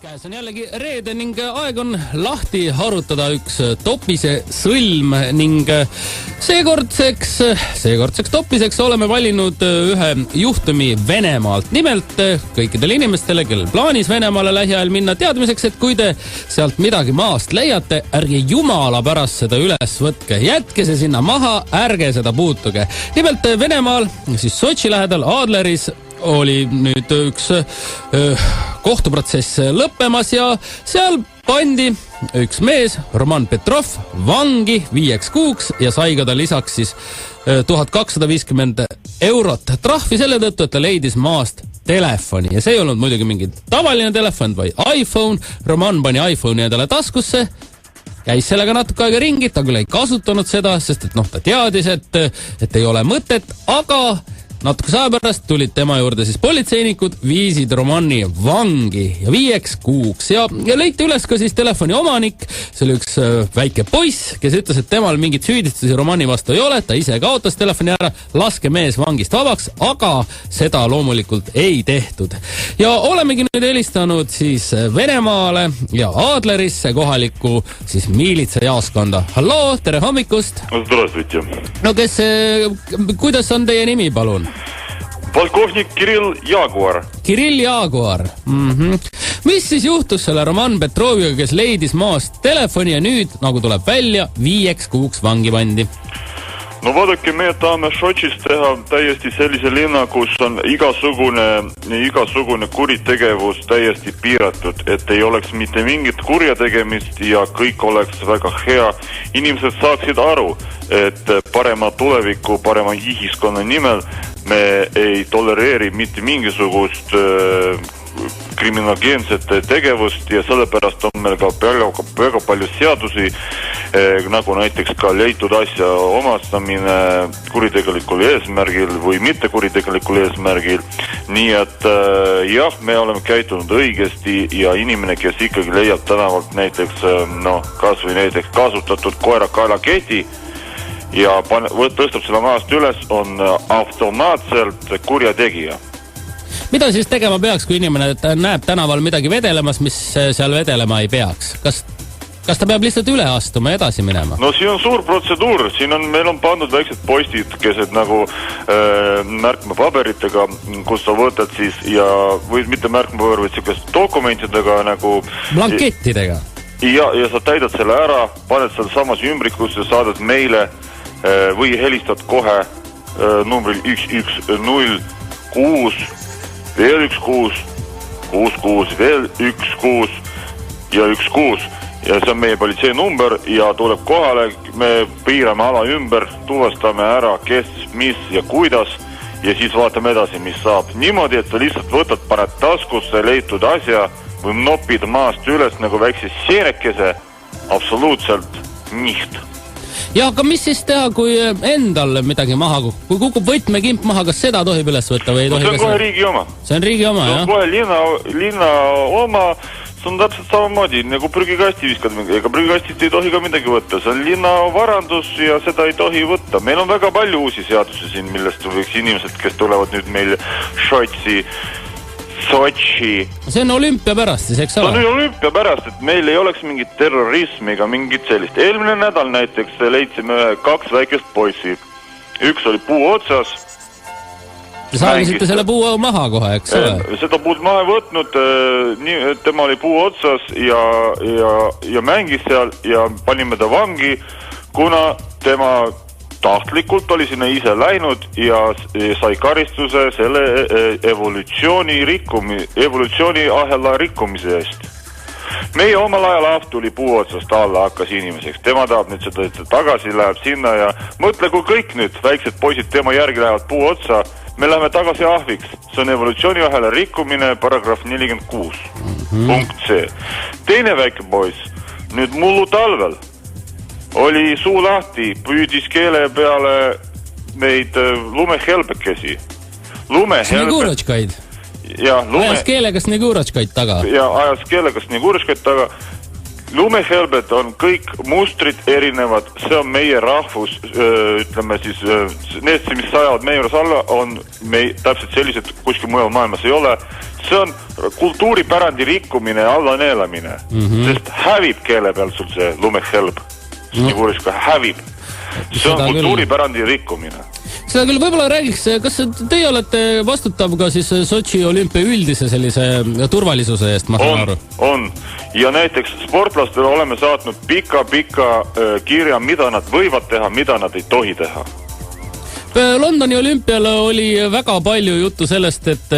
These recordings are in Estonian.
Käes on jällegi reede ning aeg on lahti harutada üks topise sõlm ning seekordseks topiseks oleme valinud ühe juhtumi Venemaalt. Nimelt kõikidele inimestele, kellel plaanis Venemaale lähiajal minna, teadmiseks, et kui te sealt midagi maast leiate, ärge jumala pärast seda üles võtke. Jätke see sinna maha, ärge seda puutuge. Nimelt Venemaal, siis Sotši lähedal Adleris oli nüüd üks kohtuprotsess lõppemas ja seal pandi üks mees, Roman Petrov, vangi 5 kuuks ja sai ka ta lisaks siis 1250 eurot trahvi selle tõttu, et ta leidis maast telefoni. Ja see ei olnud muidugi mingi tavaline telefon, vaid iPhone. Roman pani iPhone'i endale taskusse, käis sellega natuke aega ringi, ta küll ei kasutanud seda, sest et ta teadis, et ei ole mõtet, aga natuke saa pärast tulid tema juurde siis politseinikud, viisid Romani vangi ja 5 kuuks ja leiti üles ka siis telefoni omanik. See oli üks väike poiss, kes ütles, et temal mingit süüdistusi Romani vastu ei ole, ta ise kaotas telefoni ära, laske mees vangist vabaks, aga seda loomulikult ei tehtud. Ja olemegi nüüd helistanud siis Venemaale ja Adlerisse kohalikku siis miilitsa jaoskonda. Halloo, tere hommikust! Здравствуйте. No kuidas on teie nimi, palun? Полковник Kirill Jaguar. Kirill Jaguar. Mis siis juhtus selle Roman Petroviga, kes leidis maast telefoni ja nüüd, nagu tuleb välja, 5 kuuks vangi pandi? No vaadake, me tahame Sotšist teha täiesti sellise linna, kus on igasugune kuritegevus täiesti piiratud, et ei oleks mitte mingit kurjategemist ja kõik oleks väga hea. Inimesed saaksid aru, et parema tuleviku, parema ühiskonna nimel me ei tolereeri mitte mingisugust kriminogeenset tegevust ja sellepärast on meil ka väga palju seadusi, nagu näiteks ka leitud asja omastamine kuritegelikul eesmärgil või mitte kuritegelikul eesmärgil. Nii et jah, me oleme käitunud õigesti ja inimene, kes ikkagi leiab tänavalt näiteks, kas või näiteks kasutatud koera kaelaketi ja tõstab selle maast üles, on automaatselt kurjategija. Mida siis tegema peaks, kui inimene näeb tänaval midagi vedelemas, mis seal vedelema ei peaks? Kas ta peab lihtsalt üle astuma ja edasi minema? No siin on suur protseduur. Meil on pandud väiksed postid, kesed nagu märkmepaberitega, kus sa võtad siis ja või mitte märkmepaber, vaid siukest dokumentidega nagu blankettidega. Ja sa täidad selle ära, paned selle samas ümbrikusse, saadad meile või helistad kohe numbril 1106 veel 16, 66, veel 16 ja 16 ja see on meie politsei number ja tuleb kohale, me piirame ala ümber, tuvastame ära, kes, mis ja kuidas ja siis vaatame edasi, mis saab. Niimoodi, et sa lihtsalt võtad, paned taskusse leitud asja või nopid maast üles nagu väikse seenekese, absoluutselt niht. Ja aga mis siis teha, kui endal midagi maha kukub? Kui kukub võtmekimp maha, kas seda tohib üles võtta või ei tohi? See on kohe riigi oma. See on riigi oma, jah? See on kohe linna oma, see on täpselt samamoodi, nagu prügikasti viskad. Ega prügikastist ei tohi ka midagi võtta. See on linna varandus ja seda ei tohi võtta. Meil on väga palju uusi seadusi siin, millest võiks inimesed, kes tulevad nüüd meil Sotši. See on olümpia pärast siis, eks ole? See on olümpia pärast, et meil ei oleks mingit terrorismi ega mingit sellist. Eelmine nädal näiteks leidsime 2 väikest poissi. Üks oli puu otsas. Te saagisite selle puu maha kohe, eks ole? Seda puud maha ei võtnud, tema oli puu otsas ja mängis seal ja panime ta vangi, kuna tema tahtlikult oli sinna ise läinud ja sai karistuse selle evolutsiooniahela rikkumise eest. Meie omal ajal ahv tuli puu otsast alla, hakkas inimeseks. Tema tahab nüüd seda tagasi, läheb sinna ja mõtle, kui kõik nüüd väiksed poisid tema järgi lähevad puu otsa, me läheme tagasi ahviks. See on evolutsiooniahela rikkumine, paragrahv 46. Punkt C. Teine väike poiss, nüüd mullu talvel oli suu lahti, püüdis keele peale neid lumehelbekesi. Sniguročkaid. Ajas keelega sniguročkaid taga. Ja ajas keelega sniguročkaid taga. lumehelbed on kõik mustrid erinevad, see on meie rahvus, ütleme siis, need, mis sajavad meie juures alla, on täpselt sellised, kuskil mujal maailmas ei ole. See on kultuuripärandi rikkumine ja allaneelamine, sest hävib keele peal sul see lumehelb. Nii kuulis ka hävib. See on kultuuripärandi rikkumine. Seda küll võib-olla räägiks, kas teie olete vastutav ka siis Sotši olümpia üldise sellise turvalisuse eest, ma saan aru? On. Ja näiteks sportlastele oleme saatnud pika kirja, mida nad võivad teha, mida nad ei tohi teha. Londoni olümpial oli väga palju juttu sellest, et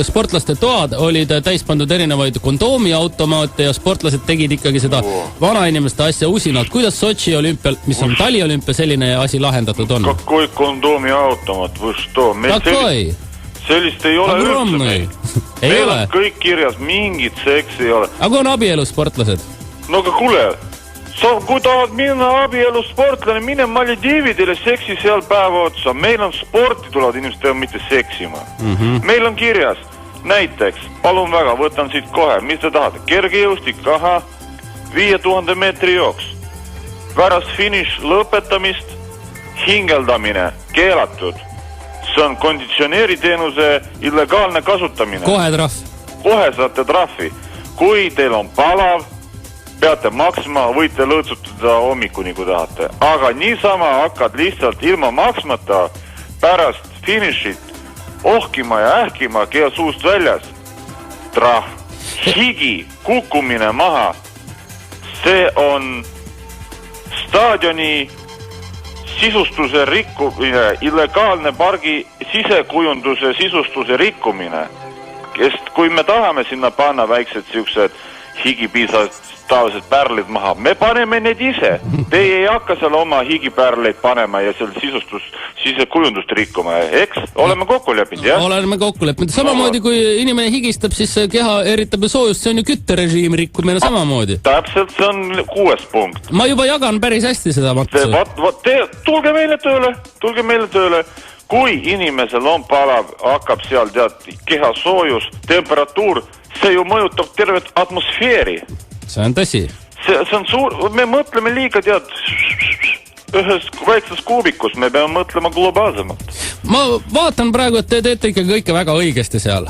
sportlaste toad olid täis pandud erinevaid kondoomiautomaate ja sportlased tegid ikkagi seda vanainimeste asja usinalt. Kuidas Sotši olümpial, mis on taliolümpia, selline asi lahendatud on? Kakoi kondoomiautomaat, või što? Sellist ei ole üldse meil. Meil on kõik kirjas, mingit seksi ei ole. Aga kui on abielus sportlased? No aga kuule, kui tahad minna abielus sportlane, mine Maldiividele seksi seal päeva otsa. Meil on sporti tulevad inimesed teha, mitte seksima. Meil on kirjas, näiteks, palun väga, võtan siit kohe, mis te tahate? Kergejõustik, 5000 meetri jooks. Pärast finiš lõpetamist, hingeldamine, keelatud. See on konditsioneeriteenuse illegaalne kasutamine. Kohe trahv. Kohe saate trahvi. Kui teil on palav, peate maksma, võite lõõtsutada hommikuni, kui tahate. Aga niisama hakkad lihtsalt ilma maksmata pärast finišit ohkima ja ähkima keel suust väljas. Trahv. Higi, kukkumine maha. See on staadioni sisustuse rikkumine, illegaalne pargi sisekujunduse sisustuse rikkumine. Kui me tahame sinna panna väiksed siuksed higipiisad tavalised pärlid maha. Me paneme need ise. Teie ei hakka seal oma higipärleid panema ja seal sisekujundust rikkuma. Eks? Oleme kokku leppinud, jah? Oleme kokku leppinud. Samamoodi, kui inimene higistab, siis keha eritab soojust. See on ju kütterežiim rikkumine samamoodi. Täpselt, see on 6. punkt. Ma juba jagan päris hästi seda matsu. Tulge meile tööle. Kui inimesel on palav, hakkab seal keha soojus, temperatuur, see ju mõjutab tervet atmosfeeri. See on tõsi. See on suur, me mõtleme liiga ühes väikses kuubikus, me peame mõtlema globaalsemalt. Ma vaatan praegu, et te teete ikka kõike väga õigesti seal.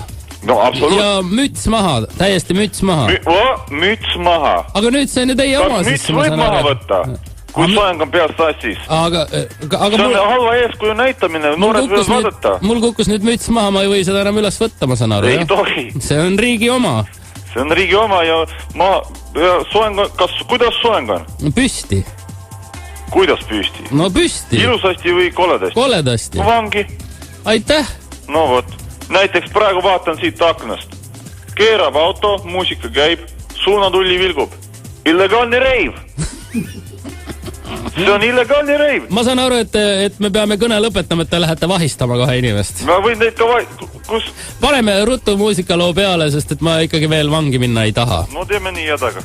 No absoluut. Ja müts maha, täiesti müts maha. Müts maha. Aga nüüd see on ju teie oma. Kas müts võib maha võtta? Kui soeng on peast sassis. See on halva eeskuju näitamine, noored võivad vaadata. Mul kukkus nüüd müts maha, ma ei või seda enam üles võtta, ma saan aru. Ei tohi. See on riigi oma. See on riigi oma ja soeng on, kuidas soeng on? Püsti. Kuidas püsti? No püsti. Ilusasti või koledasti? Koledasti. Vangi. Aitäh. No vot, näiteks praegu vaatan siit aknast. Keerab auto, muusika käib, suunatulli vilgub. Illegaalne reiv. See on illegaalne reiv. Ma saan aru, et me peame kõne lõpetama, et te lähete vahistama kohe inimest. Ma võin neid ka kus? Paneme ruttu muusikaloo peale, sest et ma ikkagi veel vangi minna ei taha. No teeme nii jädaga.